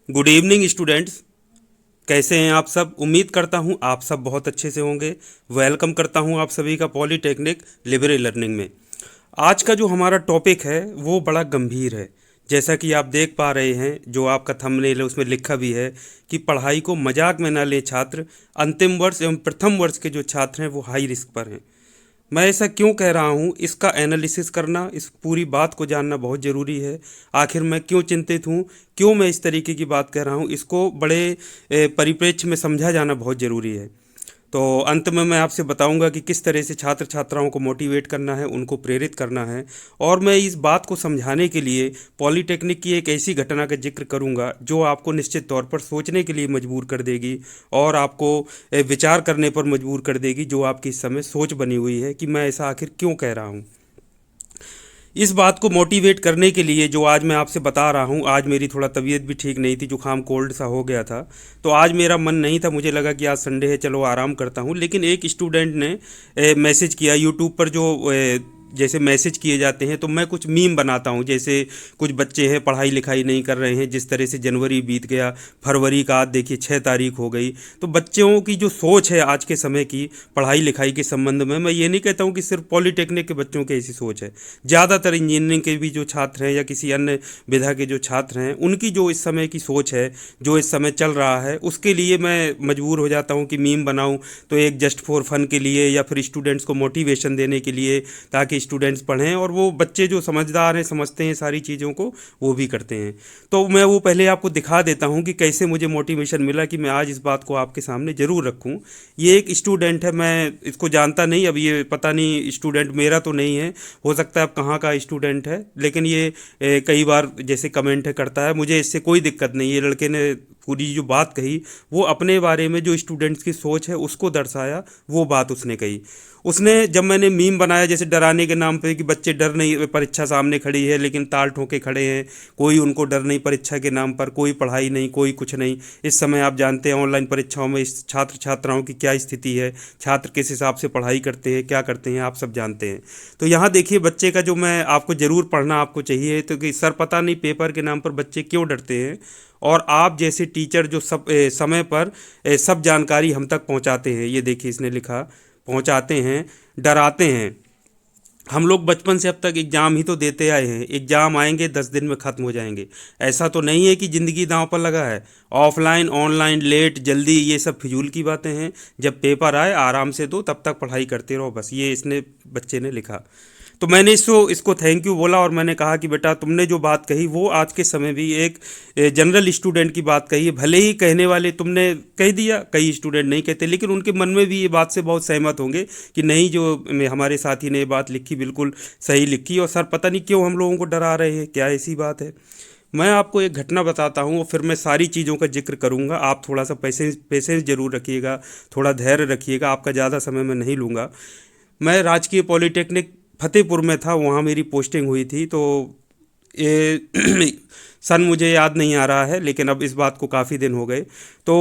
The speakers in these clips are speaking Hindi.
Good evening students. कैसे हैं आप सब? उम्मीद करता हूं आप सब बहुत अच्छे से होंगे। वेलकम करता हूं आप सभी का पॉलीटेक्निक लिबरल लर्निंग में। आज का जो हमारा टॉपिक है वो बड़ा गंभीर है। जैसा कि आप देख पा रहे हैं, जो आपका थंबनेल है उसमें लिखा भी है कि पढ़ाई को मजाक में ना लें छात्र। अंतिम वर्ष एवं प्रथम वर्ष के जो छात्र हैं वो हाई रिस्क पर हैं। मैं ऐसा क्यों कह रहा हूँ, इसका एनालिसिस करना, इस पूरी बात को जानना बहुत ज़रूरी है। आखिर मैं क्यों चिंतित हूँ, क्यों मैं इस तरीके की बात कह रहा हूँ, इसको बड़े परिप्रेक्ष्य में समझा जाना बहुत ज़रूरी है। तो अंत में मैं आपसे बताऊंगा कि किस तरह से छात्र छात्राओं को मोटिवेट करना है, उनको प्रेरित करना है। और मैं इस बात को समझाने के लिए पॉलीटेक्निक की एक ऐसी घटना का जिक्र करूंगा जो आपको निश्चित तौर पर सोचने के लिए मजबूर कर देगी और आपको विचार करने पर मजबूर कर देगी, जो आपकी इस समय सोच बनी हुई है कि मैं ऐसा आखिर क्यों कह रहा हूँ। इस बात को मोटिवेट करने के लिए जो आज मैं आपसे बता रहा हूँ, आज मेरी थोड़ा तबीयत भी ठीक नहीं थी, जुकाम कोल्ड सा हो गया था। तो आज मेरा मन नहीं था, मुझे लगा कि आज संडे है, चलो आराम करता हूँ। लेकिन एक स्टूडेंट ने मैसेज किया यूट्यूब पर, जो जैसे मैसेज किए जाते हैं, तो मैं कुछ मीम बनाता हूँ। जैसे कुछ बच्चे हैं पढ़ाई लिखाई नहीं कर रहे हैं, जिस तरह से जनवरी बीत गया, फरवरी का आज देखिए 6 तारीख हो गई। तो बच्चों की जो सोच है आज के समय की पढ़ाई लिखाई के संबंध में, मैं ये नहीं कहता हूँ कि सिर्फ पॉलीटेक्निक के बच्चों की ऐसी सोच है। ज़्यादातर इंजीनियरिंग के भी जो छात्र हैं या किसी अन्य विधा के जो छात्र हैं, उनकी जो इस समय की सोच है, जो इस समय चल रहा है, उसके लिए मैं मजबूर हो जाता हूँ कि मीम बनाऊँ। तो एक जस्ट फॉर फन के लिए या फिर स्टूडेंट्स को मोटिवेशन देने के लिए, ताकि स्टूडेंट्स पढ़ें और वो बच्चे जो समझदार हैं, समझते हैं सारी चीज़ों को, वो भी करते हैं। तो मैं वो पहले आपको दिखा देता हूँ कि कैसे मुझे मोटिवेशन मिला कि मैं आज इस बात को आपके सामने ज़रूर रखूँ। ये एक स्टूडेंट है, मैं इसको जानता नहीं, अब ये पता नहीं स्टूडेंट मेरा तो नहीं है, हो सकता है अब कहाँ का स्टूडेंट है, लेकिन ये कई बार जैसे कमेंट है करता है। मुझे इससे कोई दिक्कत नहीं। ये लड़के ने पूरी जो बात कही वो अपने बारे में जो स्टूडेंट्स की सोच है उसको दर्शाया, वो बात उसने कही। उसने, जब मैंने मीम बनाया जैसे डराने के नाम पे कि बच्चे डर नहीं, परीक्षा सामने खड़ी है लेकिन ताल ठोके खड़े हैं, कोई उनको डर नहीं परीक्षा के नाम पर, कोई पढ़ाई नहीं, कोई कुछ नहीं। इस समय आप जानते हैं ऑनलाइन परीक्षाओं में इस छात्र छात्राओं की क्या स्थिति है, छात्र किस हिसाब से पढ़ाई करते हैं, क्या करते हैं, आप सब जानते हैं। तो यहाँ देखिए बच्चे का, जो मैं आपको ज़रूर पढ़ना आपको चाहिए, तो कि सर पता नहीं पेपर के नाम पर बच्चे क्यों डरते हैं, और आप जैसे टीचर जो समय पर सब जानकारी हम तक पहुंचाते हैं। ये देखिए इसने लिखा, पहुंचाते हैं, डराते हैं। हम लोग बचपन से अब तक एग्ज़ाम ही तो देते आए हैं, एग्ज़ाम आएंगे 10 दिन में ख़त्म हो जाएंगे। ऐसा तो नहीं है कि ज़िंदगी दांव पर लगा है। ऑफलाइन ऑनलाइन लेट जल्दी, ये सब फिजूल की बातें हैं। जब पेपर आए आराम से दो, तब तक पढ़ाई करते रहो, बस। ये इसने, बच्चे ने लिखा। तो मैंने इसको थैंक यू बोला और मैंने कहा कि बेटा तुमने जो बात कही वो आज के समय भी एक जनरल स्टूडेंट की बात कही है। भले ही कहने वाले तुमने कह दिया, कई स्टूडेंट नहीं कहते, लेकिन उनके मन में भी ये बात से बहुत सहमत होंगे कि नहीं, जो हमारे साथी ने ये बात लिखी बिल्कुल सही लिखी। और सर पता नहीं क्यों हम लोगों को डरा रहे हैं, क्या ऐसी बात है। मैं आपको एक घटना बताता हूँ और फिर मैं सारी चीज़ों का जिक्र करूँगा। आप थोड़ा सा पेशेंस जरूर रखिएगा, थोड़ा धैर्य रखिएगा, आपका ज़्यादा समय मैं नहीं लूँगा। मैं राजकीय पॉलिटेक्निक फतेहपुर में था, वहाँ मेरी पोस्टिंग हुई थी। तो ये सन मुझे याद नहीं आ रहा है, लेकिन अब इस बात को काफ़ी दिन हो गए। तो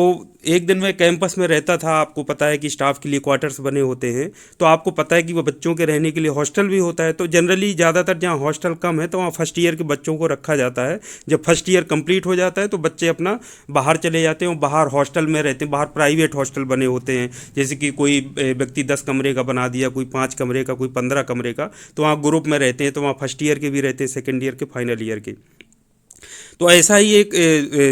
एक दिन मैं कैंपस में रहता था। आपको पता है कि स्टाफ के लिए क्वार्टर्स बने होते हैं, तो आपको पता है कि वो बच्चों के रहने के लिए हॉस्टल भी होता है। तो जनरली ज़्यादातर जहाँ हॉस्टल कम है तो वहाँ फर्स्ट ईयर के बच्चों को रखा जाता है। जब फर्स्ट ईयर कंप्लीट हो जाता है तो बच्चे अपना बाहर चले जाते हैं और बाहर हॉस्टल में रहते हैं। बाहर प्राइवेट हॉस्टल बने होते हैं, जैसे कि कोई व्यक्ति 10 कमरे का बना दिया, कोई 5 कमरे का, कोई 15 कमरे का, तो वहाँ ग्रुप में रहते हैं। तो वहाँ फर्स्ट ईयर के भी रहते हैं, सेकेंड ईयर के, फाइनल ईयर के। तो ऐसा ही एक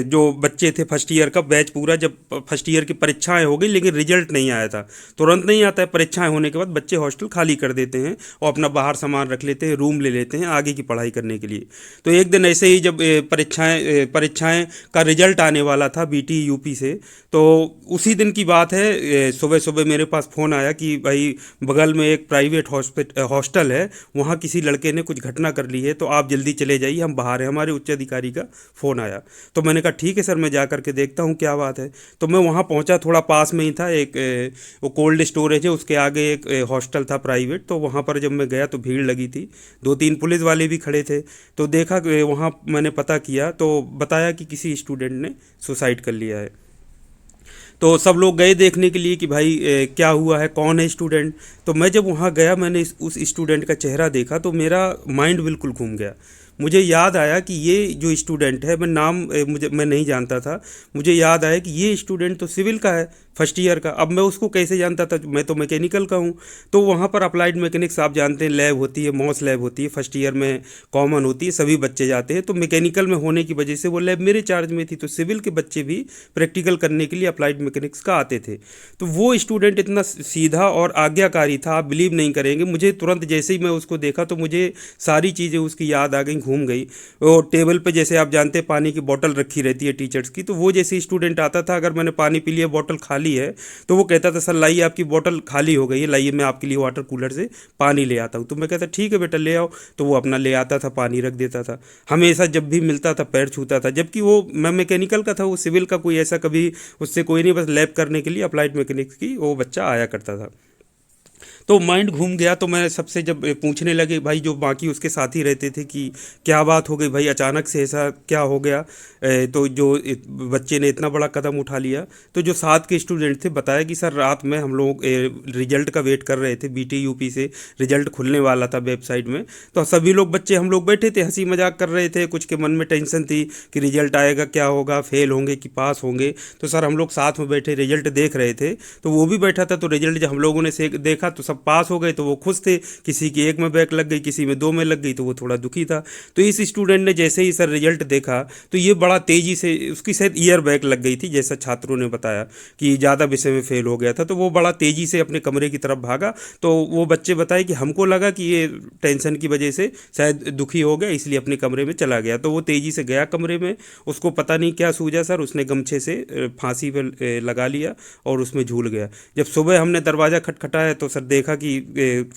जो बच्चे थे फर्स्ट ईयर का बैच पूरा, जब फर्स्ट ईयर की परीक्षाएं हो गई लेकिन रिजल्ट नहीं आया था, तुरंत नहीं आता है। परीक्षाएं होने के बाद बच्चे हॉस्टल खाली कर देते हैं और अपना बाहर सामान रख लेते हैं, रूम ले लेते हैं आगे की पढ़ाई करने के लिए। तो एक दिन ऐसे ही जब परीक्षाएं का रिजल्ट आने वाला था बीटी यूपी से, तो उसी दिन की बात है, सुबह सुबह मेरे पास फ़ोन आया कि भाई बगल में एक प्राइवेट हॉस्टल है, वहाँ किसी लड़के ने कुछ घटना कर ली है, तो आप जल्दी चले जाइए, हम बाहर हैं। हमारे उच्च अधिकारी का फ़ोन आया। तो मैंने कहा ठीक है सर, मैं जा कर के देखता हूँ क्या बात है। तो मैं वहाँ पहुँचा, थोड़ा पास में ही था एक वो कोल्ड स्टोरेज है, उसके आगे एक हॉस्टल था प्राइवेट। तो वहाँ पर जब मैं गया तो भीड़ लगी थी, 2-3 पुलिस वाले भी खड़े थे। तो देखा, वहाँ मैंने पता किया तो बताया कि किसी स्टूडेंट ने सुसाइड कर लिया है। तो सब लोग गए देखने के लिए कि भाई क्या हुआ है, कौन है स्टूडेंट। तो मैं जब वहाँ गया, मैंने उस स्टूडेंट का चेहरा देखा तो मेरा माइंड बिल्कुल घूम गया। मुझे याद आया कि ये जो स्टूडेंट है, मैं नहीं जानता था। मुझे याद आया कि ये स्टूडेंट तो सिविल का है, फर्स्ट ईयर का। अब मैं उसको कैसे जानता था, मैं तो मैकेनिकल का हूँ। तो वहाँ पर अप्लाइड मैकेनिक्स आप जानते हैं, लैब होती है, मॉस लैब होती है, फर्स्ट ईयर में कॉमन होती है, सभी बच्चे जाते हैं। तो मैकेनिकल में होने की वजह से वो लैब मेरे चार्ज में थी, तो सिविल के बच्चे भी प्रैक्टिकल करने के लिए अप्लाइड मैकेनिक्स का आते थे। तो वो स्टूडेंट इतना सीधा और आज्ञाकारी था, आप बिलीव नहीं करेंगे। मुझे तुरंत जैसे ही मैं उसको देखा तो मुझे सारी चीज़ें उसकी याद आ गई, घूम गई। और टेबल पे जैसे आप जानते हैं पानी की बोतल रखी रहती है टीचर्स की, तो वो जैसे स्टूडेंट आता था, अगर मैंने पानी पी लिया, बोतल खाली है, तो वो कहता था सर लाइए आपकी बोतल खाली हो गई है, लाइए मैं आपके लिए वाटर कूलर से पानी ले आता हूँ। तो मैं कहता ठीक है बेटा ले आओ, तो वो अपना ले आता था, पानी रख देता था। हमेशा जब भी मिलता था पैर छूता था, जबकि वो मैं मैकेनिकल का था, वो सिविल का कोई ऐसा कभी उससे कोई नहीं, बस लैब करने के लिए अप्लाइड मैकेनिक्स की वो बच्चा आया करता था। तो माइंड घूम गया। तो मैं सबसे जब पूछने लगे भाई जो बाकी उसके साथी रहते थे कि क्या बात हो गई भाई, अचानक से ऐसा क्या हो गया, तो जो बच्चे ने इतना बड़ा कदम उठा लिया। तो जो साथ के स्टूडेंट थे बताया कि सर रात में हम लोग रिजल्ट का वेट कर रहे थे, बीटी यूपी से रिजल्ट खुलने वाला था वेबसाइट में। तो सभी लोग बच्चे हम लोग बैठे थे, हंसी मजाक कर रहे थे, कुछ के मन में टेंशन थी कि रिजल्ट आएगा क्या होगा, फेल होंगे कि पास होंगे। तो सर हम लोग साथ में बैठे रिजल्ट देख रहे थे, तो वो भी बैठा था। तो रिजल्ट जब हम लोगों ने देखा तो सब पास हो गए, तो वो खुश थे। किसी की एक में बैक लग गई, किसी में दो में लग गई, तो वो थोड़ा दुखी था। तो इस स्टूडेंट ने जैसे ही सर रिजल्ट देखा, तो ये बड़ा तेजी से, उसकी शायद ईयर बैक लग गई थी जैसा छात्रों ने बताया कि ज़्यादा विषय में फेल हो गया था। तो वो बड़ा तेजी से अपने कमरे की तरफ भागा। तो वो बच्चे बताए कि हमको लगा कि ये टेंशन की वजह से शायद दुखी हो गया, इसलिए अपने कमरे में चला गया। तो वो तेजी से गया कमरे में, उसको पता नहीं क्या सूझा सर, उसने गमछे से फांसी पे लगा लिया और उसमें झूल गया। जब सुबह हमने दरवाज़ा खटखटाया तो सर देखा कि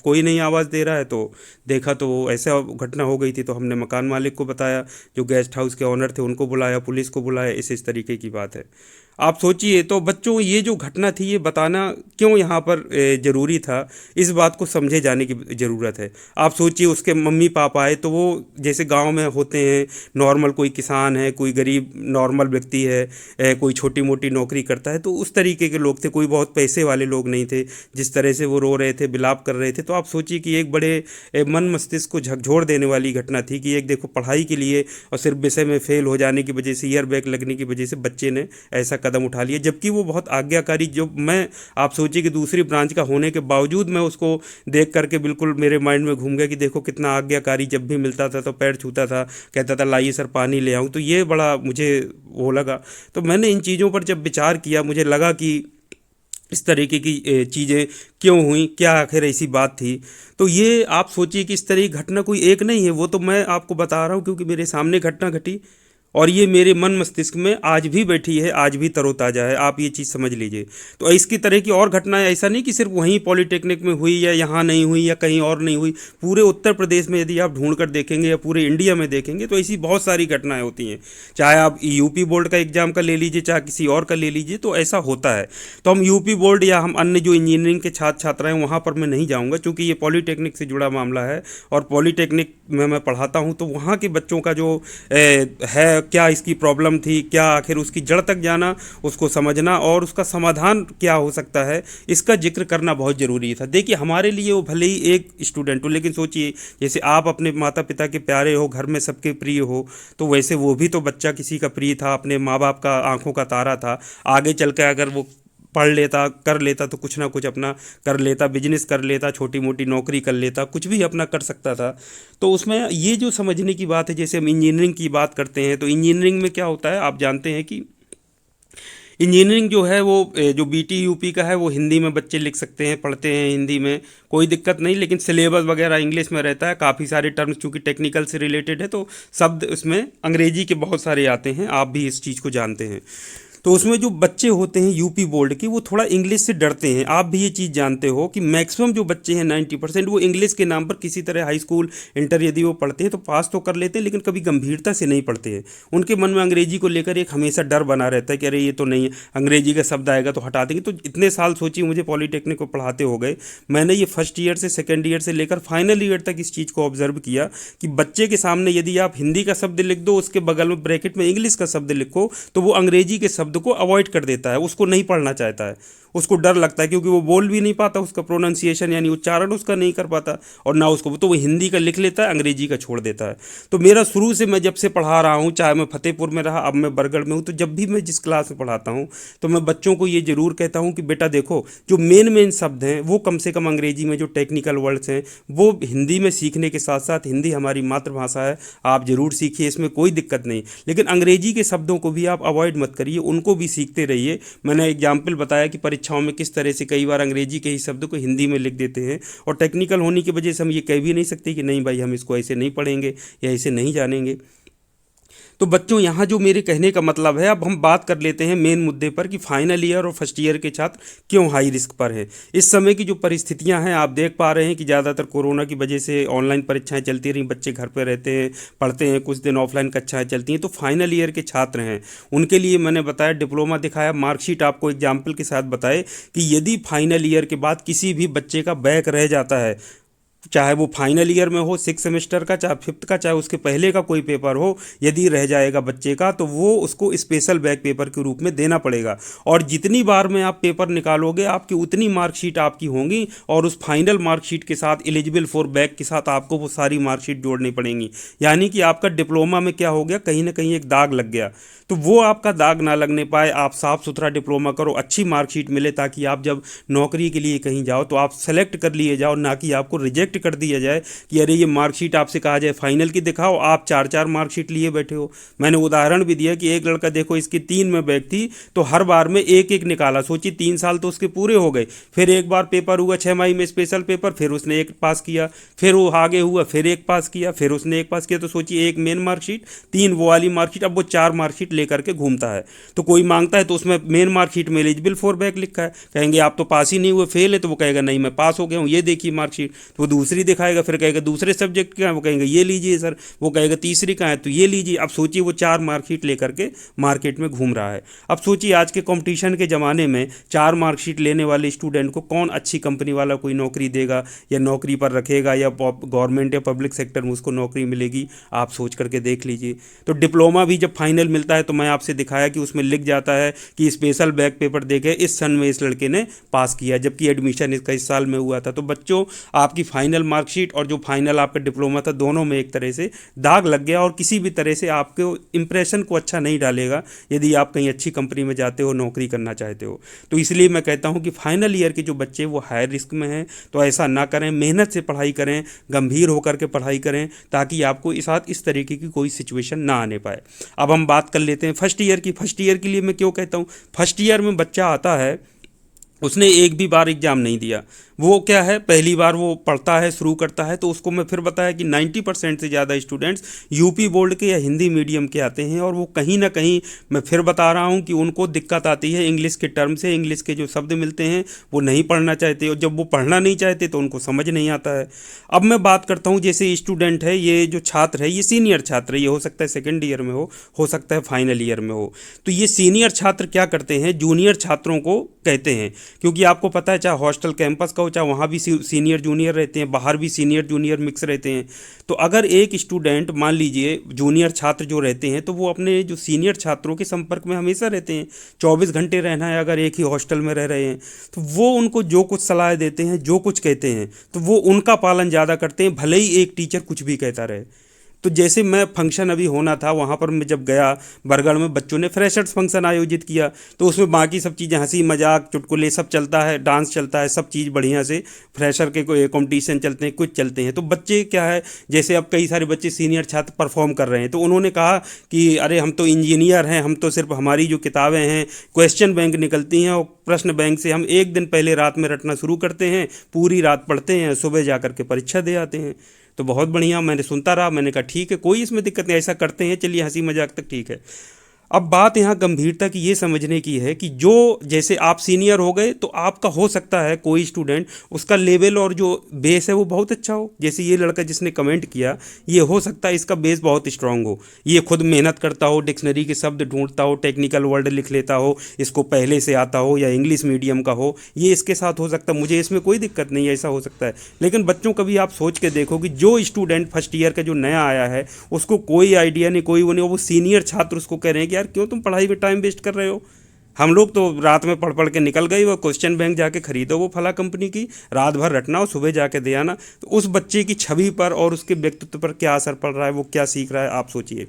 कोई नहीं आवाज़ दे रहा है। तो देखा तो ऐसा घटना हो गई थी। तो हमने मकान मालिक को बताया, जो गेस्ट हाउस के ऑनर थे उनको बुलाया, पुलिस को बुलाया, इस तरीके की बात है। आप सोचिए, तो बच्चों ये जो घटना थी ये बताना क्यों यहाँ पर ज़रूरी था, इस बात को समझे जाने की ज़रूरत है। आप सोचिए उसके मम्मी पापा आए, तो वो जैसे गांव में होते हैं नॉर्मल, कोई किसान है, कोई गरीब नॉर्मल व्यक्ति है, कोई छोटी मोटी नौकरी करता है, तो उस तरीके के लोग थे, कोई बहुत पैसे वाले लोग नहीं थे। जिस तरह से वो रो रहे थे, बिलाप कर रहे थे, तो आप सोचिए कि एक बड़े मन मस्तिष्क को झकझोर देने वाली घटना थी कि एक देखो पढ़ाई के लिए और सिर्फ विषय में फेल हो जाने की वजह से, ईयर बैक लगने की वजह से बच्चे ने ऐसा कदम उठा लिया। जबकि वो बहुत आज्ञाकारी, जो मैं, आप सोचिए कि दूसरी ब्रांच का होने के बावजूद मैं उसको देख करके बिल्कुल मेरे माइंड में घूम गया कि देखो कितना आज्ञाकारी, जब भी मिलता था तो पैर छूता था, कहता था लाइए सर पानी ले आऊँ। तो ये बड़ा मुझे वो लगा। तो मैंने इन चीज़ों पर जब विचार किया, मुझे लगा कि इस तरीके की चीज़ें क्यों हुई, क्या आखिर ऐसी बात थी। तो ये आप सोचिए कि इस तरह की घटना कोई एक नहीं है, वो तो मैं आपको बता रहा हूँ क्योंकि मेरे सामने घटना घटी और ये मेरे मन मस्तिष्क में आज भी बैठी है, आज भी तरोताज़ा है। आप ये चीज़ समझ लीजिए। तो इसकी तरह की और घटनाएं, ऐसा नहीं कि सिर्फ वहीं पॉलिटेक्निक में हुई या यहाँ नहीं हुई या कहीं और नहीं हुई, पूरे उत्तर प्रदेश में यदि आप ढूंढ कर देखेंगे या पूरे इंडिया में देखेंगे तो ऐसी बहुत सारी घटनाएं होती हैं। चाहे आप यूपी बोर्ड का एग्जाम का ले लीजिए, चाहे किसी और का ले लीजिए, तो ऐसा होता है। तो हम यूपी बोर्ड या हम अन्य जो इंजीनियरिंग के छात्र छात्राएं, वहाँ पर मैं नहीं जाऊँगा क्योंकि ये पॉलीटेक्निक से जुड़ा मामला है और पॉलीटेक्निक में मैं पढ़ाता हूँ। तो वहाँ के बच्चों का जो है, क्या इसकी प्रॉब्लम थी, क्या आखिर उसकी जड़ तक जाना, उसको समझना और उसका समाधान क्या हो सकता है, इसका जिक्र करना बहुत ज़रूरी था। देखिए हमारे लिए वो भले ही एक स्टूडेंट हो, लेकिन सोचिए जैसे आप अपने माता पिता के प्यारे हो, घर में सबके प्रिय हो, तो वैसे वो भी तो बच्चा किसी का प्रिय था, अपने माँ बाप का आंखों का तारा था। आगे चल के अगर वो पढ़ लेता, कर लेता, तो कुछ ना कुछ अपना कर लेता, बिजनेस कर लेता, छोटी मोटी नौकरी कर लेता, कुछ भी अपना कर सकता था। तो उसमें ये जो समझने की बात है, जैसे हम इंजीनियरिंग की बात करते हैं, तो इंजीनियरिंग में क्या होता है, आप जानते हैं कि इंजीनियरिंग जो है वो जो बीटी यूपी का है वो हिंदी में बच्चे लिख सकते हैं, पढ़ते हैं हिंदी में, कोई दिक्कत नहीं। लेकिन सिलेबस वगैरह इंग्लिश में रहता है, काफ़ी सारे टर्म्स चूँकि टेक्निकल से रिलेटेड है, तो शब्द उसमें अंग्रेजी के बहुत सारे आते हैं, आप भी इस चीज़ को जानते हैं। तो उसमें जो बच्चे होते हैं यूपी बोर्ड के, वो थोड़ा इंग्लिश से डरते हैं। आप भी ये चीज़ जानते हो कि मैक्सिमम जो बच्चे हैं 90% वो इंग्लिश के नाम पर किसी तरह हाई स्कूल इंटर यदि वो पढ़ते हैं तो पास तो कर लेते हैं, लेकिन कभी गंभीरता से नहीं पढ़ते हैं। उनके मन में अंग्रेजी को लेकर एक हमेशा डर बना रहता है कि अरे ये तो नहीं है, अंग्रेजी का शब्द आएगा तो हटा देंगे। तो इतने साल सोचिए मुझे पॉलीटेक्निक को पढ़ाते हो गए, मैंने ये फर्स्ट ईयर से सेकेंड ईयर से लेकर फाइनल ईयर तक इस चीज़ को ऑब्जर्व किया कि बच्चे के सामने यदि आप हिंदी का शब्द लिख दो, उसके बगल में ब्रैकेट में इंग्लिश का शब्द लिखो, तो वो अंग्रेजी के शब्द शब्द को अवॉइड कर देता है, उसको नहीं पढ़ना चाहता है, उसको डर लगता है, क्योंकि वो बोल भी नहीं पाता, उसका प्रोनाउंसिएशन यानी उच्चारण उसका नहीं कर पाता, और ना उसको, तो वो हिंदी का लिख लेता है, अंग्रेजी का छोड़ देता है। तो मेरा शुरू से, मैं जब से पढ़ा रहा हूँ, चाहे मैं फतेहपुर में रहा, अब मैं बरगढ़ में हूँ, तो जब भी मैं जिस क्लास में पढ़ाता हूँ तो मैं बच्चों को ये जरूर कहता हूँ कि बेटा देखो, जो मेन मेन शब्द हैं वो कम से कम अंग्रेजी में, जो टेक्निकल वर्ड्स हैं वो हिंदी में सीखने के साथ साथ, हिंदी हमारी मातृभाषा है, आप जरूर सीखिए, इसमें कोई दिक्कत नहीं, लेकिन अंग्रेजी के शब्दों को भी आप अवॉइड मत करिए, उनको भी सीखते रहिए। मैंने एग्जाम्पल बताया कि परीक्षाओं में किस तरह से कई बार अंग्रेजी के ही शब्द को हिंदी में लिख देते हैं, और टेक्निकल होने की वजह से हम ये कह भी नहीं सकते कि नहीं भाई हम इसको ऐसे नहीं पढ़ेंगे या ऐसे नहीं जानेंगे। तो बच्चों, यहाँ जो मेरे कहने का मतलब है, अब हम बात कर लेते हैं मेन मुद्दे पर कि फाइनल ईयर और फर्स्ट ईयर के छात्र क्यों हाई रिस्क पर हैं। इस समय की जो परिस्थितियाँ हैं, आप देख पा रहे हैं कि ज़्यादातर कोरोना की वजह से ऑनलाइन परीक्षाएं चलती रहीं, बच्चे घर पर रहते हैं, पढ़ते हैं, कुछ दिन ऑफलाइन कक्षाएं चलती हैं। तो फाइनल ईयर के छात्र हैं, उनके लिए मैंने बताया, डिप्लोमा दिखाया, मार्कशीट आपको एग्जाम्पल के साथ बताए कि यदि फाइनल ईयर के बाद किसी भी बच्चे का बैक रह जाता है, चाहे वो फाइनल ईयर में हो, सिक्स सेमेस्टर का, चाहे फिफ्थ का, चाहे उसके पहले का कोई पेपर हो, यदि रह जाएगा बच्चे का, तो वो उसको स्पेशल बैक पेपर के रूप में देना पड़ेगा, और जितनी बार में आप पेपर निकालोगे आपकी उतनी मार्कशीट आपकी होंगी, और उस फाइनल मार्कशीट के साथ एलिजिबल फॉर बैक के साथ आपको वो सारी मार्कशीट जोड़नी पड़ेंगी। यानी कि आपका डिप्लोमा में क्या हो गया, कहीं ना कहीं एक दाग लग गया। तो वो आपका दाग ना लगने पाए, आप साफ सुथरा डिप्लोमा करो, अच्छी मार्कशीट मिले, ताकि आप जब नौकरी के लिए कहीं जाओ तो आप सेलेक्ट कर लिए जाओ, ना कि आपको रिजेक्ट कर दिया जाए कि अरे ये मार्कशीट आपसे कहा जाए फाइनल की दिखाओ, आप चार चार मार्कशीट लिए बैठे हो। मैंने उदाहरण भी दिया कि एक लड़का देखो, इसकी 3 में बैक थी, तो हर बार में एक एक निकाला, सोची 3 साल तो उसके पूरे हो गए। फिर एक बार पेपर हुआ 6 मई में स्पेशल पेपर, फिर उसने एक पास किया, फिर वो आगे हुआ, फिर एक पास किया, फिर उसने एक पास किया, तो सोचिए एक मेन मार्कशीट, 3 वो वाली मार्कशीट, अब वो 4 मार्कशीट लेकर के घूमता है। तो कोई मांगता है तो उसमें मेन मार्कशीट में एलिजिबल फॉर बैक लिखा है, कहेंगे आप तो पास ही नहीं हुए, फेल है, तो वो कहेगा नहीं मैं पास हो गया हूँ, ये देखिए मार्कशीट, तो वो दूसरी दिखाएगा, फिर कहेगा दूसरे सब्जेक्ट का है, वो कहेंगे ये लीजिए सर, वो कहेगा तीसरी का है तो ये लीजिए। अब सोचिए वो 4 मार्कशीट लेकर के मार्केट में घूम रहा है। अब सोचिए आज के कंपटीशन के ज़माने में 4 मार्कशीट लेने वाले स्टूडेंट को कौन अच्छी कंपनी वाला कोई नौकरी देगा, या नौकरी पर रखेगा, या गवर्नमेंट या पब्लिक सेक्टर में उसको नौकरी मिलेगी, आप सोच करके देख लीजिए। तो डिप्लोमा भी जब फाइनल मिलता है तो मैं आपसे दिखाया कि उसमें लिख जाता है कि स्पेशल बैक पेपर देके इस सन में इस लड़के ने पास किया, जबकि एडमिशन इसका इस साल में हुआ था। तो बच्चों, आपकी फाइनल मार्कशीट और जो फाइनल आपका डिप्लोमा था, दोनों में एक तरह से दाग लग गया, और किसी भी तरह से आपके इंप्रेशन को अच्छा नहीं डालेगा यदि आप कहीं अच्छी कंपनी में जाते हो, नौकरी करना चाहते हो। तो इसलिए मैं कहता हूं कि फाइनल ईयर के जो बच्चे वो हाई रिस्क में हैं, तो ऐसा ना करें, मेहनत से पढ़ाई करें, गंभीर होकर के पढ़ाई करें, ताकि आपको इस तरीके की कोई सिचुएशन ना आने पाए। अब हम बात कर लेते हैं फर्स्ट ईयर की। फर्स्ट ईयर के लिए मैं क्यों कहता हूँ, फर्स्ट ईयर में बच्चा आता है, उसने एक भी बार एग्ज़ाम नहीं दिया, वो क्या है, पहली बार वो पढ़ता है, शुरू करता है, तो उसको मैं फिर बताया कि 90% से ज़्यादा स्टूडेंट्स यूपी बोर्ड के या हिंदी मीडियम के आते हैं, और वो कहीं ना कहीं, मैं फिर बता रहा हूँ कि उनको दिक्कत आती है इंग्लिश के टर्म से, इंग्लिश के जो शब्द मिलते हैं वो नहीं पढ़ना चाहते, और जब वो पढ़ना नहीं चाहते तो उनको समझ नहीं आता है। अब मैं बात करता हूँ, जैसे स्टूडेंट है, ये जो छात्र है, ये सीनियर छात्र है, ये हो सकता है सेकेंड ईयर में हो सकता है फाइनल ईयर में हो। तो ये सीनियर छात्र क्या करते हैं, जूनियर छात्रों को कहते हैं, क्योंकि आपको पता है चाहे हॉस्टल कैंपस का हो, चाहे वहाँ भी सीनियर जूनियर रहते हैं, बाहर भी सीनियर जूनियर मिक्स रहते हैं। तो अगर एक स्टूडेंट, मान लीजिए जूनियर छात्र जो रहते हैं, तो वो अपने जो सीनियर छात्रों के संपर्क में हमेशा रहते हैं, 24 घंटे रहना है अगर एक ही हॉस्टल में रह रहे हैं, तो वो उनको जो कुछ सलाह देते हैं, जो कुछ कहते हैं, तो वो उनका पालन ज़्यादा करते हैं, भले ही एक टीचर कुछ भी कहता रहे। तो जैसे मैं फंक्शन अभी होना था, वहाँ पर मैं जब गया बरगढ़ में, बच्चों ने फ्रेशर्स फंक्शन आयोजित किया, तो उसमें बाकी सब चीज़ें, हंसी मजाक चुटकुले सब चलता है, डांस चलता है, सब चीज़ बढ़िया से, फ्रेशर के कोई कंपटीशन चलते हैं, कुछ चलते हैं। तो बच्चे क्या है, जैसे अब कई सारे बच्चे सीनियर छात्र परफॉर्म कर रहे हैं, तो उन्होंने कहा कि अरे हम तो इंजीनियर हैं, हम तो सिर्फ हमारी जो किताबें हैं क्वेश्चन बैंक निकलती हैं, और प्रश्न बैंक से हम एक दिन पहले रात में रटना शुरू करते हैं, पूरी रात पढ़ते हैं, सुबह जा कर के परीक्षा दे आते हैं। तो बहुत बढ़िया, मैंने सुनता रहा, मैंने कहा ठीक है, कोई इसमें दिक्कत नहीं, ऐसा करते हैं, चलिए हंसी मजाक तक ठीक है। अब बात यहाँ गंभीरता की ये समझने की है कि जो, जैसे आप सीनियर हो गए, तो आपका हो सकता है कोई स्टूडेंट, उसका लेवल और जो बेस है वो बहुत अच्छा हो। जैसे ये लड़का जिसने कमेंट किया, ये हो सकता है इसका बेस बहुत स्ट्रांग हो, ये खुद मेहनत करता हो, डिक्शनरी के शब्द ढूंढता हो, टेक्निकल वर्ड लिख लेता हो, इसको पहले से आता हो, या इंग्लिश मीडियम का हो, ये इसके साथ हो सकता है, मुझे इसमें कोई दिक्कत नहीं है, ऐसा हो सकता है। लेकिन बच्चों, कभी आप सोच के देखो कि जो स्टूडेंट फर्स्ट ईयर का जो नया आया है, उसको कोई आइडिया नहीं, कोई वो नहीं, वो सीनियर छात्र उसको कह रहे हैं कि यार क्यों तुम पढ़ाई में टाइम वेस्ट कर रहे हो। हम लोग तो रात में पढ़ पढ़ के निकल गए, वो क्वेश्चन बैंक जाके खरीदो वो फला कंपनी की, रात भर रटना और सुबह जाके दे आना। तो उस बच्चे की छवि पर और उसके व्यक्तित्व पर क्या असर पड़ रहा है, वो क्या सीख रहा है, आप सोचिए।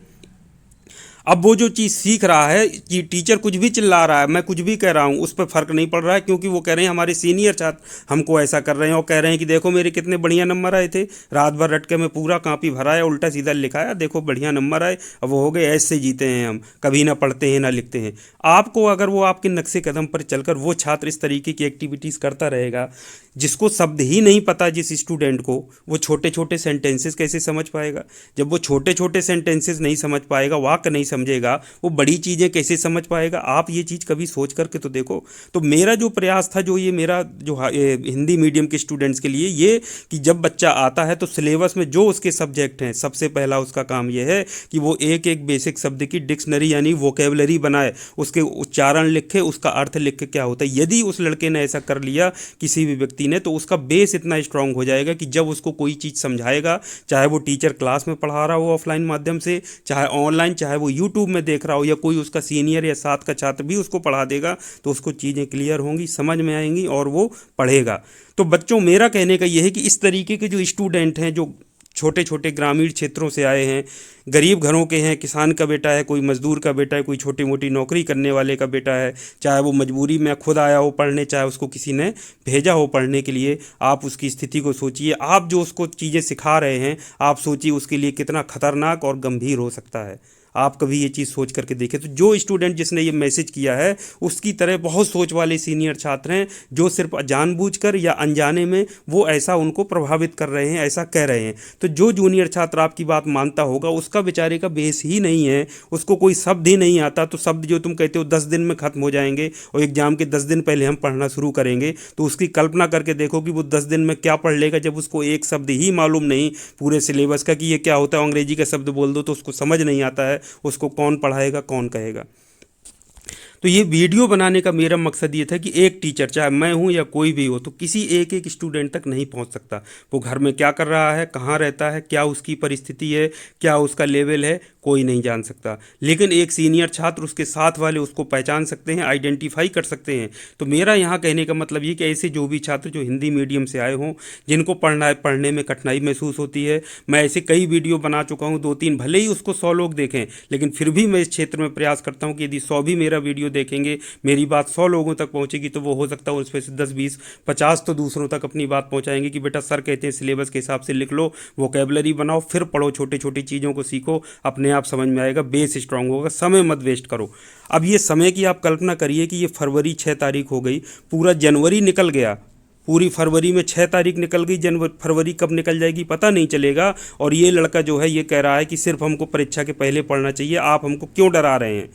अब वो जो चीज़ सीख रहा है कि टीचर कुछ भी चिल्ला रहा है, मैं कुछ भी कह रहा हूँ, उस पर फर्क नहीं पड़ रहा है, क्योंकि वो कह रहे हैं हमारे सीनियर छात्र हमको ऐसा कर रहे हैं और कह रहे हैं कि देखो मेरे कितने बढ़िया नंबर आए थे, रात भर रट के मैं पूरा कॉपी भराया, उल्टा सीधा लिखाया, देखो बढ़िया नंबर आए। अब वो हो गए ऐसे जीते हैं हम, कभी ना पढ़ते हैं ना लिखते हैं। आपको अगर वो आपके नक्शे कदम पर चलकर वो छात्र इस तरीके की एक्टिविटीज़ करता रहेगा, जिसको शब्द ही नहीं पता, जिस स्टूडेंट को, वो छोटे छोटे सेंटेंसेस कैसे समझ पाएगा। जब वो छोटे छोटे सेंटेंसेस नहीं समझ पाएगा, वाक्य नहीं समझेगा, वो बड़ी चीज़ें कैसे समझ पाएगा। आप ये चीज़ कभी सोच करके तो देखो। तो मेरा जो प्रयास था, जो ये मेरा जो हिंदी मीडियम के स्टूडेंट्स के लिए, ये कि जब बच्चा आता है तो सिलेबस में जो उसके सब्जेक्ट हैं, सबसे पहला उसका काम ये है कि वो एक एक बेसिक शब्द की डिक्शनरी यानी वोकेबलरी बनाए, उसके उच्चारण लिखे, उसका अर्थ लिख के क्या होता है। यदि उस लड़के ने ऐसा कर लिया किसी भी व्यक्ति ने, तो उसका बेस इतना स्ट्रांग हो जाएगा कि जब उसको कोई चीज़ समझाएगा, चाहे वो टीचर क्लास में पढ़ा रहा हो ऑफलाइन माध्यम से, चाहे ऑनलाइन, चाहे वो यूट्यूब में देख रहा हो, या कोई उसका सीनियर या साथ का छात्र भी उसको पढ़ा देगा, तो उसको चीज़ें क्लियर होंगी, समझ में आएंगी और वो पढ़ेगा। तो बच्चों, मेरा कहने का यह है कि इस तरीके के जो स्टूडेंट हैं, जो छोटे छोटे ग्रामीण क्षेत्रों से आए हैं, गरीब घरों के हैं, किसान का बेटा है, कोई मजदूर का बेटा है, कोई छोटी मोटी नौकरी करने वाले का बेटा है, चाहे वो मजबूरी में खुद आया हो पढ़ने, चाहे उसको किसी ने भेजा हो पढ़ने के लिए, आप उसकी स्थिति को सोचिए। आप जो उसको चीज़ें सिखा रहे हैं, आप सोचिए उसके लिए कितना खतरनाक और गंभीर हो सकता है। आप कभी ये चीज़ सोच करके देखें। तो जो स्टूडेंट जिसने ये मैसेज किया है, उसकी तरह बहुत सोच वाले सीनियर छात्र हैं, जो सिर्फ जानबूझकर या अनजाने में वो ऐसा उनको प्रभावित कर रहे हैं, ऐसा कह रहे हैं। तो जो जूनियर छात्र आपकी बात मानता होगा, उसका बेचारे का बेस ही नहीं है, उसको कोई शब्द ही नहीं आता। तो शब्द जो तुम कहते हो 10 दिन में ख़त्म हो जाएंगे और एग्जाम के 10 दिन पहले हम पढ़ना शुरू करेंगे, तो उसकी कल्पना करके देखो कि वो 10 दिन में क्या पढ़ लेगा, जब उसको एक शब्द ही मालूम नहीं पूरे सिलेबस का कि ये क्या होता है। अंग्रेजी का शब्द बोल दो तो उसको समझ नहीं आता है, उसको कौन पढ़ाएगा, कौन कहेगा। तो ये वीडियो बनाने का मेरा मकसद ये था कि एक टीचर, चाहे मैं हूँ या कोई भी हो, तो किसी एक एक स्टूडेंट तक नहीं पहुँच सकता। वो घर में क्या कर रहा है, कहाँ रहता है, क्या उसकी परिस्थिति है, क्या उसका लेवल है, कोई नहीं जान सकता। लेकिन एक सीनियर छात्र, उसके साथ वाले उसको पहचान सकते हैं, आइडेंटिफाई कर सकते हैं। तो मेरा यहाँ कहने का मतलब ये कि ऐसे जो भी छात्र जो हिंदी मीडियम से आए हों, जिनको पढ़ने में कठिनाई महसूस होती है, मैं ऐसे कई वीडियो बना चुका हूँ, 2-3, भले ही उसको 100 लोग देखें, लेकिन फिर भी मैं इस क्षेत्र में प्रयास करता हूँ कि यदि 100 भी मेरा वीडियो देखेंगे, मेरी बात 100 लोगों तक पहुंचेगी, तो वो हो सकता है उसमें से 10, 20, 50 तो दूसरों तक अपनी बात पहुंचाएंगे कि बेटा सर कहते हैं सिलेबस के हिसाब से लिख लो, वोकेबलरी बनाओ, फिर पढ़ो, छोटी छोटी चीज़ों को सीखो, अपने आप समझ में आएगा, बेस स्ट्रांग होगा, समय मत वेस्ट करो। अब ये समय की आप कल्पना करिए कि ये फरवरी 6 तारीख हो गई, पूरा जनवरी निकल गया, पूरी फरवरी में 6 तारीख निकल गई, फरवरी कब निकल जाएगी पता नहीं चलेगा। और ये लड़का जो है ये कह रहा है कि सिर्फ हमको परीक्षा के पहले पढ़ना चाहिए। आप हमको क्यों डरा रहे हैं?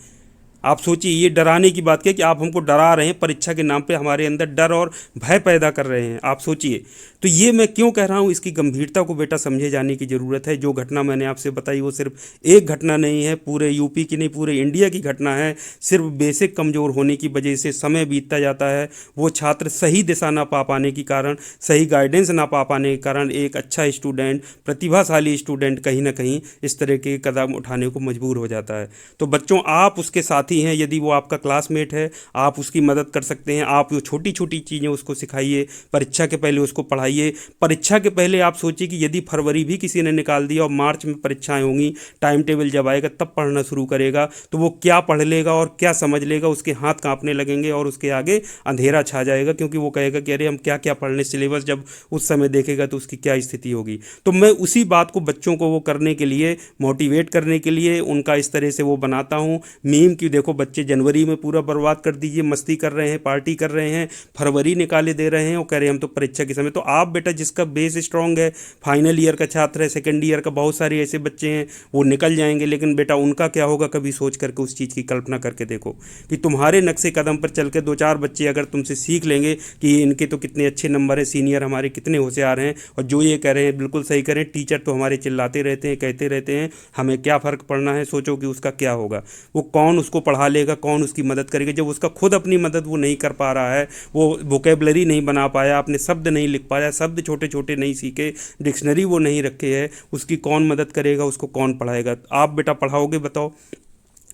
आप सोचिए, ये डराने की बात क्या कि आप हमको डरा रहे हैं, परीक्षा के नाम पे हमारे अंदर डर और भय पैदा कर रहे हैं। आप सोचिए। तो ये मैं क्यों कह रहा हूँ, इसकी गंभीरता को बेटा समझे जाने की ज़रूरत है। जो घटना मैंने आपसे बताई वो सिर्फ एक घटना नहीं है, पूरे यूपी की नहीं, पूरे इंडिया की घटना है। सिर्फ बेसिक कमज़ोर होने की वजह से समय बीतता जाता है, वो छात्र सही दिशा ना पा पाने के कारण, सही गाइडेंस ना पा पाने के कारण एक अच्छा स्टूडेंट, प्रतिभाशाली स्टूडेंट कहीं ना कहीं इस तरह के कदम उठाने को मजबूर हो जाता है। तो बच्चों, आप उसके साथी हैं, यदि वो आपका क्लासमेट है, आप उसकी मदद कर सकते हैं। आप वो छोटी छोटी चीज़ें उसको सिखाइए, परीक्षा के पहले उसको पढ़ाइए। परीक्षा के पहले आप सोचिए कि यदि फरवरी भी किसी ने निकाल दिया और मार्च में परीक्षाएं होंगी, टाइम टेबल जब आएगा तब पढ़ना शुरू करेगा, तो वो क्या पढ़ लेगा और क्या समझ लेगा, उसके हाथ कांपने लगेंगे और उसके आगे अंधेरा छा जाएगा, क्योंकि वो कहेगा कि अरे हम क्या क्या पढ़ने, सिलेबस जब उस समय देखेगा तो उसकी क्या स्थिति होगी। तो मैं उसी बात को बच्चों को वो करने के लिए, मोटिवेट करने के लिए उनका इस तरह से वो बनाता हूँ मीम की। देखो बच्चे जनवरी में पूरा बर्बाद कर दीजिए, मस्ती कर रहे हैं, पार्टी कर रहे हैं, फरवरी निकाले दे रहे हैं और कह रहे हैं हम तो परीक्षा के समय। तो आप बेटा जिसका बेस स्ट्रांग है, फाइनल ईयर का छात्र है, सेकेंड ईयर का, बहुत सारे ऐसे बच्चे हैं वो निकल जाएंगे, लेकिन बेटा उनका क्या होगा, कभी सोच करके उस चीज़ की कल्पना करके देखो कि तुम्हारे नक्शे कदम पर चल के 2-4 बच्चे अगर तुमसे सीख लेंगे कि इनके तो कितने अच्छे नंबर है, सीनियर हमारे कितने होशियार हैं, और जो ये कह रहे हैं बिल्कुल सही करें, टीचर तो हमारे चिल्लाते रहते हैं, कहते रहते हैं, हमें क्या फ़र्क पड़ना है। सोचो कि उसका क्या होगा, वो कौन उसको पढ़ा लेगा, कौन उसकी मदद करेगा, जब उसका खुद अपनी मदद वो नहीं कर पा रहा है, वो वोकेबलरी नहीं बना पाया, अपने शब्द नहीं लिख पाया, शब्द छोटे छोटे नहीं सीखे, डिक्शनरी वो नहीं रखे है, उसकी कौन मदद करेगा, उसको कौन पढ़ाएगा। आप बेटा पढ़ाओगे बताओ?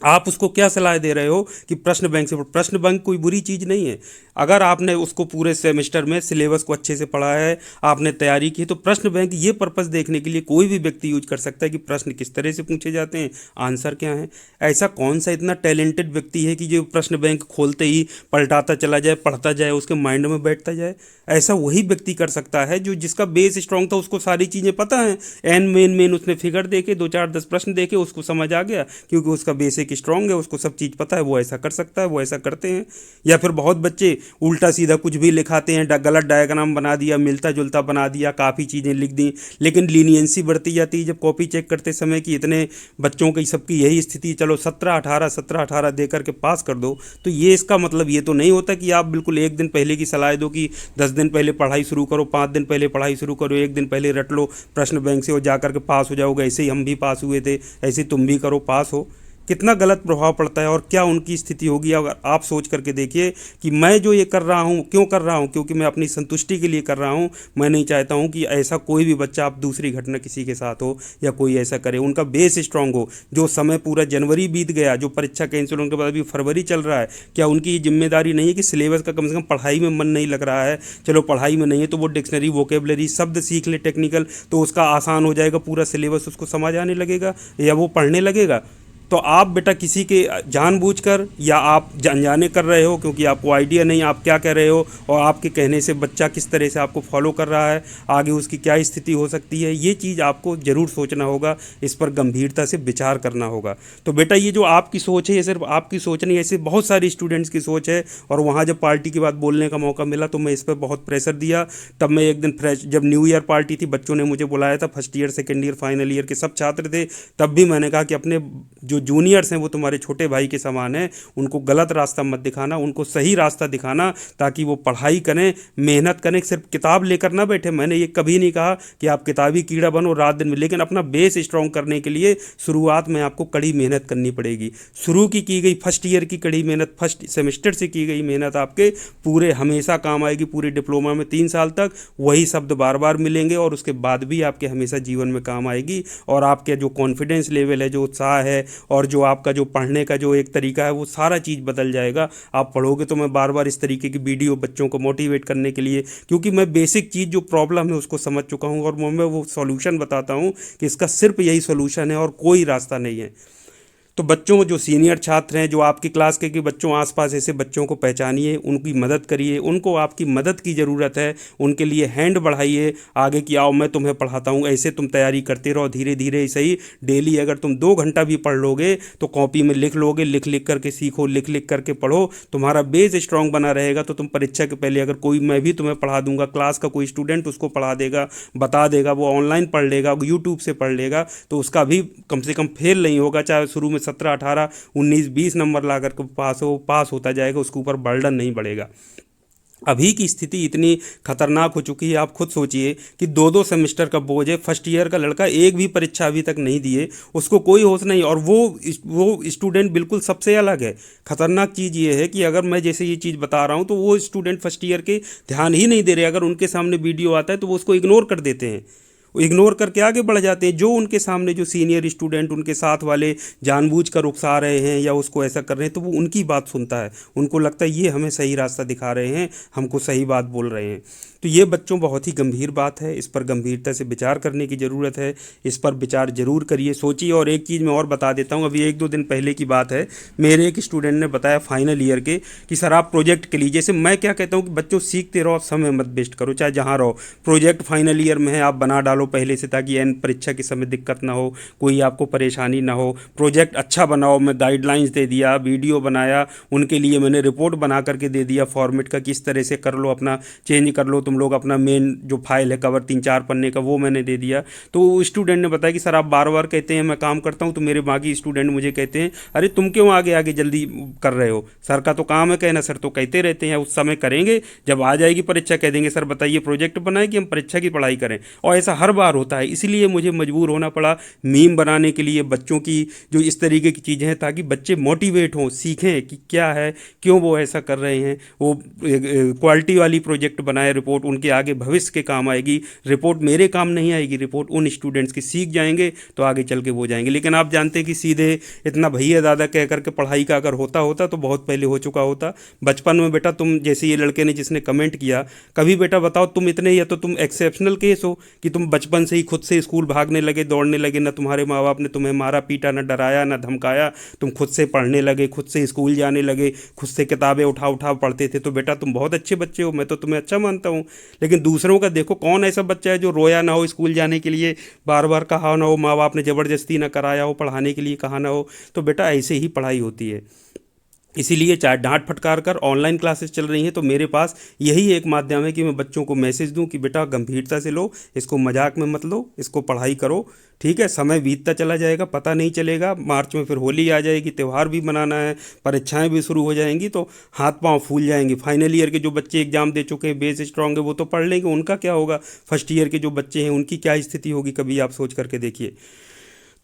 आप उसको क्या सलाह दे रहे हो कि प्रश्न बैंक से प्रश्न बैंक कोई बुरी चीज़ नहीं है। अगर आपने उसको पूरे सेमेस्टर में सिलेबस को अच्छे से पढ़ा है, आपने तैयारी की, तो प्रश्न बैंक ये पर्पस देखने के लिए कोई भी व्यक्ति यूज कर सकता है कि प्रश्न किस तरह से पूछे जाते हैं, आंसर क्या है। ऐसा कौन सा इतना टैलेंटेड व्यक्ति है कि जो प्रश्न बैंक खोलते ही पलटाता चला जाए, पढ़ता जाए, उसके माइंड में बैठता जाए। ऐसा वही व्यक्ति कर सकता है जो जिसका बेस स्ट्रांग था, उसको सारी चीज़ें पता हैं, एन मेन मेन उसने फिगर देखे, 2 4 10 प्रश्न देखे, उसको समझ आ गया क्योंकि उसका बेसिक स्ट्रांग है, उसको सब चीज़ पता है, वो ऐसा कर सकता है, वो ऐसा करते हैं। या फिर बहुत बच्चे उल्टा सीधा कुछ भी लिखाते हैं, गलत डायग्राम बना दिया, मिलता जुलता बना दिया, काफ़ी चीज़ें लिख दी, लेकिन लीनियंसी बढ़ती जाती है जब कॉपी चेक करते समय कि इतने बच्चों की सबकी यही स्थिति, चलो 17 18 दे करके पास कर दो। तो ये इसका मतलब ये तो नहीं होता कि आप बिल्कुल एक दिन पहले की सलाह दो कि 10 दिन पहले पढ़ाई शुरू करो, 5 दिन पहले पढ़ाई शुरू करो, एक दिन पहले रट लो प्रश्न बैंक से और जा करके पास हो जाओगे, ऐसे ही हम भी पास हुए थे, ऐसे ही तुम भी करो पास हो। कितना गलत प्रभाव पड़ता है और क्या उनकी स्थिति होगी। अगर आप सोच करके देखिए कि मैं जो ये कर रहा हूँ क्यों कर रहा हूँ, क्योंकि मैं अपनी संतुष्टि के लिए कर रहा हूँ। मैं नहीं चाहता हूँ कि ऐसा कोई भी बच्चा, आप दूसरी घटना किसी के साथ हो या कोई ऐसा करे, उनका बेस स्ट्रांग हो। जो समय पूरा जनवरी बीत गया, जो परीक्षा कैंसिल होने के बाद अभी फरवरी चल रहा है, क्या उनकी ये जिम्मेदारी नहीं है कि सिलेबस का कम से कम, पढ़ाई में मन नहीं लग रहा है, चलो पढ़ाई में नहीं है तो वो डिक्शनरी वोकेबलरी शब्द सीख ले टेक्निकल, तो उसका आसान हो जाएगा, पूरा सिलेबस उसको समझ आने लगेगा या वो पढ़ने लगेगा। तो आप बेटा किसी के जानबूझकर या आप अनजाने कर रहे हो, क्योंकि आपको आइडिया नहीं आप क्या कह रहे हो और आपके कहने से बच्चा किस तरह से आपको फॉलो कर रहा है, आगे उसकी क्या स्थिति हो सकती है, ये चीज़ आपको ज़रूर सोचना होगा, इस पर गंभीरता से विचार करना होगा। तो बेटा ये जो आपकी सोच है, ये सिर्फ आपकी सोच नहीं, ऐसे बहुत सारे स्टूडेंट्स की सोच है। और वहाँ जब पार्टी की बात बोलने का मौका मिला तो मैं इस पर बहुत प्रेशर दिया। तब मैं एक दिन फ्रेश, जब न्यू ईयर पार्टी थी, बच्चों ने मुझे बुलाया था, first year second year final year के सब छात्र थे, तब भी मैंने कहा कि अपने जो जूनियर्स हैं वो तुम्हारे छोटे भाई के समान हैं, उनको गलत रास्ता मत दिखाना, उनको सही रास्ता दिखाना, ताकि वो पढ़ाई करें, मेहनत करें, सिर्फ किताब लेकर ना बैठे। मैंने ये कभी नहीं कहा कि आप किताबी कीड़ा बनो रात दिन में, लेकिन अपना बेस स्ट्रॉन्ग करने के लिए शुरुआत में आपको कड़ी मेहनत करनी पड़ेगी। शुरू की गई फर्स्ट ईयर की कड़ी मेहनत, फर्स्ट सेमेस्टर से की गई मेहनत आपके पूरे हमेशा काम आएगी, पूरे डिप्लोमा में 3 साल तक वही शब्द बार बार मिलेंगे और उसके बाद भी आपके हमेशा जीवन में काम आएगी। और आपके जो कॉन्फिडेंस लेवल है, जो उत्साह है और जो आपका जो पढ़ने का जो एक तरीका है, वो सारा चीज़ बदल जाएगा। आप पढ़ोगे तो मैं बार बार इस तरीके की वीडियो बच्चों को मोटिवेट करने के लिए, क्योंकि मैं बेसिक चीज़ जो प्रॉब्लम है उसको समझ चुका हूँ और मैं वो सॉल्यूशन बताता हूँ कि इसका सिर्फ यही सॉल्यूशन है और कोई रास्ता नहीं है। तो बच्चों, जो सीनियर छात्र हैं, जो आपकी क्लास के कि बच्चों, आसपास ऐसे बच्चों को पहचानिए, उनकी मदद करिए, उनको आपकी मदद की ज़रूरत है, उनके लिए हैंड बढ़ाइए आगे कि आओ मैं तुम्हें पढ़ाता हूँ, ऐसे तुम तैयारी करते रहो, धीरे धीरे ऐसे ही डेली अगर तुम 2 घंटा भी पढ़ लोगे तो कॉपी में लिख लोगे, लिख लिख करके सीखो, लिख लिख करके पढ़ो, तुम्हारा बेस स्ट्रांग बना रहेगा। तो तुम परीक्षा के पहले अगर कोई, मैं भी तुम्हें पढ़ा दूंगा, क्लास का कोई स्टूडेंट उसको पढ़ा देगा, बता देगा, वो ऑनलाइन पढ़ लेगा, यूट्यूब से पढ़ लेगा, तो उसका भी कम से कम फेल नहीं होगा। चाहे शुरू में 17 18 19 20 नंबर ला करके पास होता जाएगा, उसके ऊपर बर्डन नहीं बढ़ेगा। अभी की स्थिति इतनी खतरनाक हो चुकी है, आप खुद सोचिए कि 2 2 सेमेस्टर का बोझ है। फर्स्ट ईयर का लड़का एक भी परीक्षा अभी तक नहीं दिए, उसको कोई होश नहीं, और वो स्टूडेंट बिल्कुल सबसे अलग है। खतरनाक चीज़ ये है कि अगर मैं जैसे ये चीज़ बता रहा हूँ तो वो स्टूडेंट फर्स्ट ईयर के ध्यान ही नहीं दे रहे। अगर उनके सामने वीडियो आता है तो वो उसको इग्नोर कर देते हैं, वो इग्नोर करके आगे बढ़ जाते हैं। जो उनके सामने जो सीनियर स्टूडेंट, उनके साथ वाले जानबूझ कर उकसा रहे हैं या उसको ऐसा कर रहे हैं, तो वो उनकी बात सुनता है, उनको लगता है ये हमें सही रास्ता दिखा रहे हैं, हमको सही बात बोल रहे हैं। तो ये बच्चों बहुत ही गंभीर बात है, इस पर गंभीरता से विचार करने की ज़रूरत है, इस पर विचार जरूर करिए, सोचिए। और एक चीज़ मैं और बता देता हूँ, अभी 1 2 दिन पहले की बात है, मेरे एक स्टूडेंट ने बताया फाइनल ईयर के कि सर आप प्रोजेक्ट के लिए, जैसे मैं क्या कहता हूँ कि बच्चों सीखते रहो, आप समय मत वेस्ट करो, चाहे जहाँ रहो। प्रोजेक्ट फाइनल ईयर में है, आप बना डालो पहले से, ताकि एन परीक्षा के समय दिक्कत ना हो, कोई आपको परेशानी ना हो। प्रोजेक्ट अच्छा बनाओ, मैं गाइडलाइंस दे दिया, वीडियो बनाया, उनके लिए मैंने रिपोर्ट बना करके दे दिया फॉर्मेट का, किस तरह से कर लो, अपना चेंज कर लो तुम लोग, अपना मेन जो फाइल है कवर 3 4 पन्ने का वो मैंने दे दिया। तो स्टूडेंट ने बताया कि सर आप बार बार कहते हैं मैं काम करता हूँ, तो मेरे बाकी स्टूडेंट मुझे कहते हैं अरे तुम क्यों आगे आगे जल्दी कर रहे हो, सर का तो काम है कहना, सर तो कहते रहते हैं, उस समय करेंगे, जब आ जाएगी परीक्षा कह देंगे सर बताइए प्रोजेक्ट बनाए कि हम परीक्षा की पढ़ाई करें। और ऐसा हर हर बार होता है, इसीलिए मुझे मजबूर होना पड़ा मीम बनाने के लिए बच्चों की जो इस तरीके की चीज़ें हैं, ताकि बच्चे मोटिवेट हों, सीखें कि क्या है, क्यों वो ऐसा कर रहे हैं। वो क्वालिटी वाली प्रोजेक्ट बनाए रिपोर्ट, उनके आगे भविष्य के काम आएगी। रिपोर्ट मेरे काम नहीं आएगी, रिपोर्ट उन स्टूडेंट्स की सीख जाएंगे तो आगे चल के वो जाएंगे। लेकिन आप जानते हैं कि सीधे इतना भैया दादा कह करके पढ़ाई का अगर होता होता तो बहुत पहले हो चुका होता। बचपन में बेटा तुम, जैसे ये लड़के ने जिसने कमेंट किया, कभी बेटा बताओ तुम इतने, या तो तुम एक्सेप्शनल केस हो कि तुम बचपन से ही खुद से स्कूल भागने लगे, दौड़ने लगे, ना तुम्हारे माँ बाप ने तुम्हें मारा पीटा, ना डराया, ना धमकाया, तुम खुद से पढ़ने लगे, खुद से स्कूल जाने लगे, खुद से किताबें उठा उठा पढ़ते थे, तो बेटा तुम बहुत अच्छे बच्चे हो, मैं तो तुम्हें अच्छा मानता हूँ। लेकिन दूसरों का देखो, कौन ऐसा बच्चा है जो रोया ना हो स्कूल जाने के लिए, बार बार कहा ना हो, माँ बाप ने ज़बरदस्ती ना कराया हो, पढ़ाने के लिए कहा ना हो, तो बेटा ऐसे ही पढ़ाई होती है। इसीलिए चाहे डांट फटकार कर ऑनलाइन क्लासेस चल रही हैं, तो मेरे पास यही एक माध्यम है कि मैं बच्चों को मैसेज दूं कि बेटा गंभीरता से लो, इसको मजाक में मत लो, इसको पढ़ाई करो, ठीक है। समय बीतता चला जाएगा, पता नहीं चलेगा, मार्च में फिर होली आ जाएगी, त्यौहार भी मनाना है, परीक्षाएं भी शुरू हो जाएंगी, तो हाथ पांव फूल जाएंगे। फाइनल ईयर के जो बच्चे एग्जाम दे चुके हैं, बेस स्ट्रांग है, वो तो पढ़ लेंगे, उनका क्या होगा। फर्स्ट ईयर के जो बच्चे हैं उनकी क्या स्थिति होगी, कभी आप सोच करके देखिए।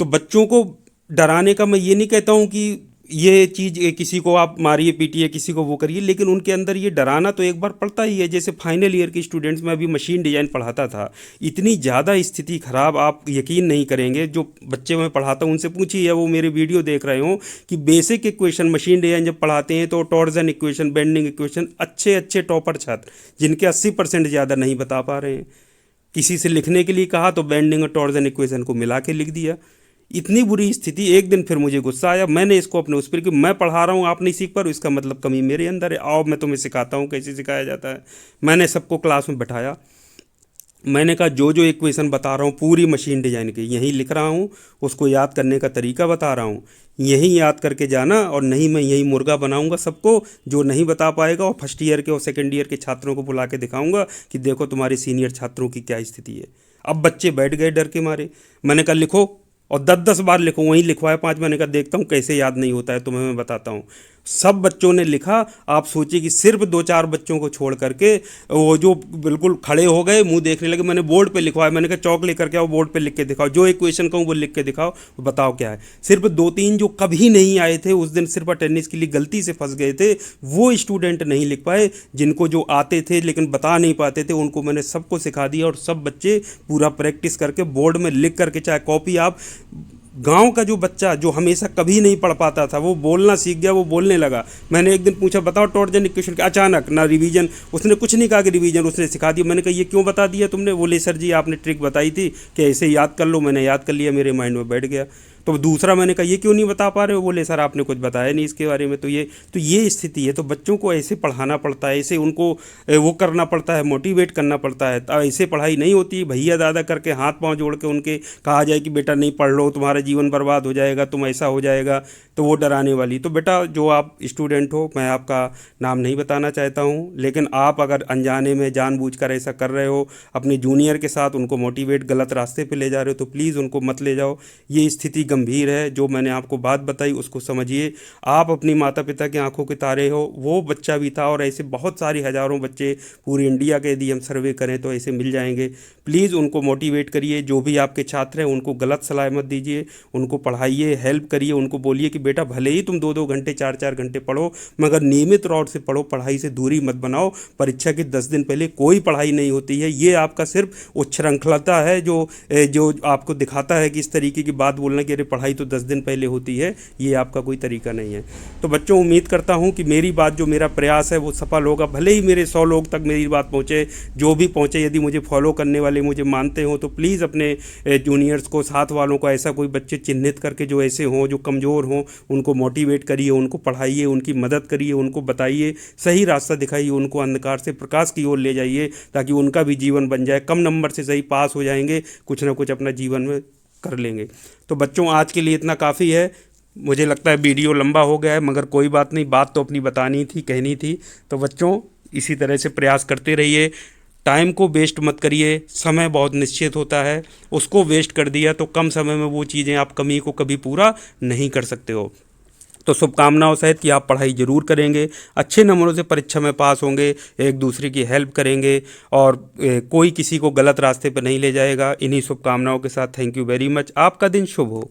तो बच्चों को डराने का मैं ये नहीं कहता हूँ कि ये चीज़ किसी को आप मारिए पीटिए, किसी को वो करिए, लेकिन उनके अंदर ये डराना तो एक बार पड़ता ही है। जैसे फाइनल ईयर के स्टूडेंट्स में अभी मशीन डिज़ाइन पढ़ाता था, इतनी ज़्यादा स्थिति ख़राब, आप यकीन नहीं करेंगे। जो बच्चे मैं पढ़ाता हूँ उनसे पूछिए, या वो मेरे वीडियो देख रहे हो, कि बेसिक इक्वेशन मशीन डिज़ाइन जब पढ़ाते हैं तो टॉर्जन इक्वेशन, बेंडिंग इक्वेशन, अच्छे अच्छे टॉपर छात्र जिनके 80% ज़्यादा नहीं बता पा रहे हैं। किसी से लिखने के लिए कहा तो बेंडिंग और टॉर्जन इक्वेशन को मिला के लिख दिया। इतनी बुरी स्थिति। एक दिन फिर मुझे गुस्सा आया, मैंने इसको अपने उस पर कि मैं पढ़ा रहा हूँ आप नहीं सीख पा रहे हो, इसका मतलब कमी मेरे अंदर है, आओ मैं तुम्हें सिखाता हूँ कैसे सिखाया जाता है। मैंने सबको क्लास में बैठाया, मैंने कहा जो जो इक्वेशन बता रहा हूँ पूरी मशीन डिजाइन की यहीं लिख रहा हूँ, उसको याद करने का तरीका बता रहा हूँ, यहीं याद करके जाना, और नहीं मैं यहीं मुर्गा बनाऊंगा सबको, जो नहीं बता पाएगा, और फर्स्ट ईयर के और सेकेंड ईयर के छात्रों को बुला के दिखाऊंगा कि देखो तुम्हारे सीनियर छात्रों की क्या स्थिति है। अब बच्चे बैठ गए डर के मारे। मैंने कहा लिखो, और 10-10 बार लिखो, वहीं लिखवाया 5। मैंने कहा देखता हूँ कैसे याद नहीं होता है, तुम्हें मैं बताता हूँ। सब बच्चों ने लिखा। आप सोचिए कि सिर्फ 2-4 बच्चों को छोड़ करके वो जो बिल्कुल खड़े हो गए, मुंह देखने लगे। मैंने बोर्ड पे लिखवाया, मैंने कहा चौक लेकर के आओ, बोर्ड पे लिख के दिखाओ, जो इक्वेशन कहूँ वो लिख के दिखाओ, बताओ क्या है। सिर्फ 2-3 जो कभी नहीं आए थे उस दिन, सिर्फ अटेंडेंस के लिए गलती से फंस गए थे, वो स्टूडेंट नहीं लिख पाए। जिनको जो आते थे लेकिन बता नहीं पाते थे, उनको मैंने सबको सिखा दिया, और सब बच्चे पूरा प्रैक्टिस करके बोर्ड में लिख करके, चाहे कॉपी आप, गांव का जो बच्चा जो हमेशा कभी नहीं पढ़ पाता था वो बोलना सीख गया, वो बोलने लगा। मैंने एक दिन पूछा बताओ टॉर्जन इक्वेशन के, अचानक ना रिवीजन, उसने कुछ नहीं कहा कि रिवीजन, उसने सिखा दिया। मैंने कहा ये क्यों बता दिया तुमने? बोले सर जी आपने ट्रिक बताई थी कि ऐसे याद कर लो, मैंने याद कर लिया, मेरे माइंड में बैठ गया। तो दूसरा मैंने कहा ये क्यों नहीं बता पा रहे हो? बोले सर आपने कुछ बताया नहीं इसके बारे में। तो ये स्थिति है। तो बच्चों को ऐसे पढ़ाना पड़ता है, ऐसे उनको वो करना पड़ता है, मोटिवेट करना पड़ता है। ऐसे पढ़ाई नहीं होती। भैया दादा करके हाथ पांव जोड़ के उनके कहा जाए कि बेटा नहीं पढ़ लो, तुम्हारा जीवन बर्बाद हो जाएगा, तुम ऐसा हो जाएगा, तो वो डराने वाली। तो बेटा जो आप स्टूडेंट हो, मैं आपका नाम नहीं बताना चाहता हूँ, लेकिन आप अगर अनजाने में जानबूझकर ऐसा कर रहे हो, अपने जूनियर के साथ उनको मोटिवेट गलत रास्ते पे ले जा रहे हो, तो प्लीज़ उनको मत ले जाओ। ये स्थिति गंभीर है। जो मैंने आपको बात बताई उसको समझिए। आप अपनी माता पिता की आंखों के तारे हो, वो बच्चा भी था, और ऐसे बहुत सारी हज़ारों बच्चे पूरी इंडिया के यदि हम सर्वे करें तो ऐसे मिल जाएंगे। प्लीज़ उनको मोटिवेट करिए। जो भी आपके छात्र हैं उनको गलत सलाह मत दीजिए, उनको पढ़ाइए, हेल्प करिए, उनको बोलिए कि बेटा भले ही तुम 2-2 घंटे 4-4 घंटे पढ़ो, मगर नियमित तौर से पढ़ो, पढ़ाई से दूरी मत बनाओ। परीक्षा के 10 दिन पहले कोई पढ़ाई नहीं होती है। ये आपका सिर्फ उच्छृंखलता है जो आपको दिखाता है कि इस तरीके की बात बोलना कि अरे पढ़ाई तो 10 दिन पहले होती है। ये आपका कोई तरीका नहीं है। तो बच्चों, उम्मीद करता हूँ कि मेरी बात, जो मेरा प्रयास है वो सफल होगा। भले ही मेरे 100 लोग तक मेरी बात पहुँचे, जो भी पहुँचे, यदि मुझे फॉलो करने वाले मुझे मानते हो तो प्लीज़ अपने जूनियर्स को, साथ वालों को, ऐसा कोई बच्चे चिन्हित करके जो ऐसे हों, जो कमज़ोर हों, उनको मोटिवेट करिए, उनको पढ़ाइए, उनकी मदद करिए, उनको बताइए, सही रास्ता दिखाइए, उनको अंधकार से प्रकाश की ओर ले जाइए, ताकि उनका भी जीवन बन जाए। कम नंबर से सही पास हो जाएंगे, कुछ ना कुछ अपना जीवन में कर लेंगे। तो बच्चों, आज के लिए इतना काफ़ी है। मुझे लगता है वीडियो लंबा हो गया है, मगर कोई बात नहीं, बात तो अपनी बतानी थी, कहनी थी। तो बच्चों, इसी तरह से प्रयास करते रहिए। टाइम को वेस्ट मत करिए। समय बहुत निश्चित होता है, उसको वेस्ट कर दिया तो कम समय में वो चीज़ें आप कमी को कभी पूरा नहीं कर सकते हो। तो शुभकामनाओं सहित कि आप पढ़ाई जरूर करेंगे, अच्छे नंबरों से परीक्षा में पास होंगे, एक दूसरे की हेल्प करेंगे और कोई किसी को गलत रास्ते पर नहीं ले जाएगा। इन्हीं शुभकामनाओं के साथ थैंक यू वेरी मच। आपका दिन शुभ हो।